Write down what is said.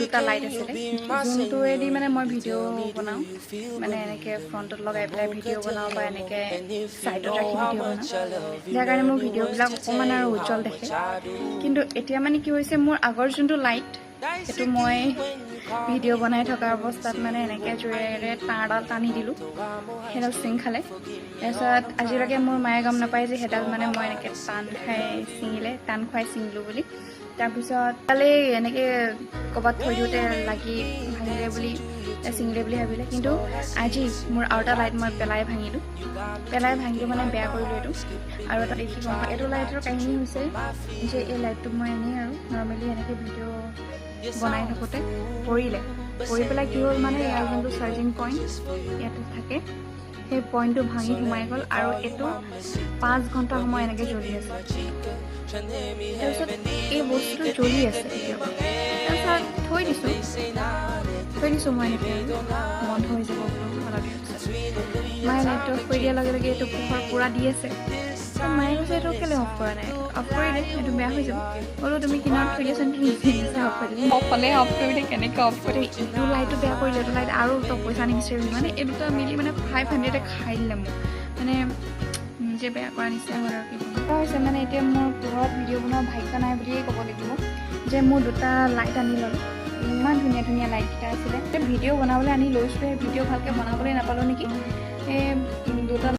দুটা লাইট আছিলে যোনটোৱেদি মানে মই ভিডিঅ' বনাওঁ মানে এনেকৈ ফ্ৰণ্টত লগাই পেলাই ভিডিঅ' বনাওঁ বা এনেকৈ ছাইডত ৰাখি ভিডিঅ' বনাওঁ যাৰ কাৰণে মোৰ ভিডিঅ'বিলাক অকণমান আৰু উজ্জ্বল দেখে কিন্তু এতিয়া মানে কি হৈছে মোৰ আগৰ যোনটো লাইট সেইটো মই ভিডিঅ' বনাই থকা অৱস্থাত মানে এনেকৈ জোৰেৰে তাঁৰডাল টানি দিলোঁ সেইডাল চিং খালে তাৰপিছত আজিলৈকে মোৰ মায়ে গম নাপায় যে সেইডাল মানে মই এনেকৈ টান খুৱাই ছিঙিলোঁ বুলি তাৰপিছত কালি এনেকৈ ক'ৰবাত থৈ দিওঁতে লাগি ভাঙিলে বুলি ছিঙিলে বুলি ভাবিলে কিন্তু আজি মোৰ আৰু এটা লাইট মই পেলাই ভাঙিলোঁ মানে বেয়া কৰিলোঁ এইটো আৰু এটা দেখি গম পাওঁ এইটো লাইটৰ কাহিনী হৈছে যে এই লাইটটো মই এনেই আৰু নৰ্মেলি এনেকৈ ভিডিঅ' বনাই থাকোঁতে পৰি পেলাই কি হ'ল মানে ইয়াৰ যোনটো চাৰ্জিং পইণ্ট ইয়াতে থাকে সেই পইণ্টটো ভাঙি সোমাই গ'ল আৰু এইটো 5 ঘণ্টা সময় এনেকৈ জ্বলি আছে তাৰপিছত এই বস্তুটো জ্বলি আছে তাৰপিছত থৈ দিছোঁ মই এনেকৈ বন্ধ হৈ যাব অলপ মায়ে লাইটটো অফ কৰি দিয়াৰ লগে লগে এইটো পোহৰ পূৰা দি আছে মায়ে কৈছে এইটো কেলৈ অফ কৰা নাই অফ কৰি দে এইটো বেয়া হৈ যাব বোলো তুমি কিনাৰত থৈ দিয়াচোন অফ কৰি দিম অফ হ'লে অফ কৰি দিয়ে কেনেকৈ অফ কৰি এইটো লাইটটো বেয়া কৰিলে এইটো লাইট আৰু তই পইচা নিবিচাৰিবি মানে এই দুটা মিলি মানে 500 খাই দিলে মোক মানে নিজে বেয়া কৰা নিচিনা হয় আৰু কি হৈছে মানে এতিয়া মোৰ ঘৰত ভিডিঅ' বনোৱা ভাগ্য নাই বুলিয়ে ক'ব লাগিব যে মোৰ দুটা লাইট আনি ল'লোঁ ইমান ধুনীয়া লাইটকেইটা আছিলে ভিডিঅ' বনাবলৈ আনি লৈছোঁ ভিডিঅ' ভালকৈ বনাবলৈ নাপালোঁ নেকি এই দুটা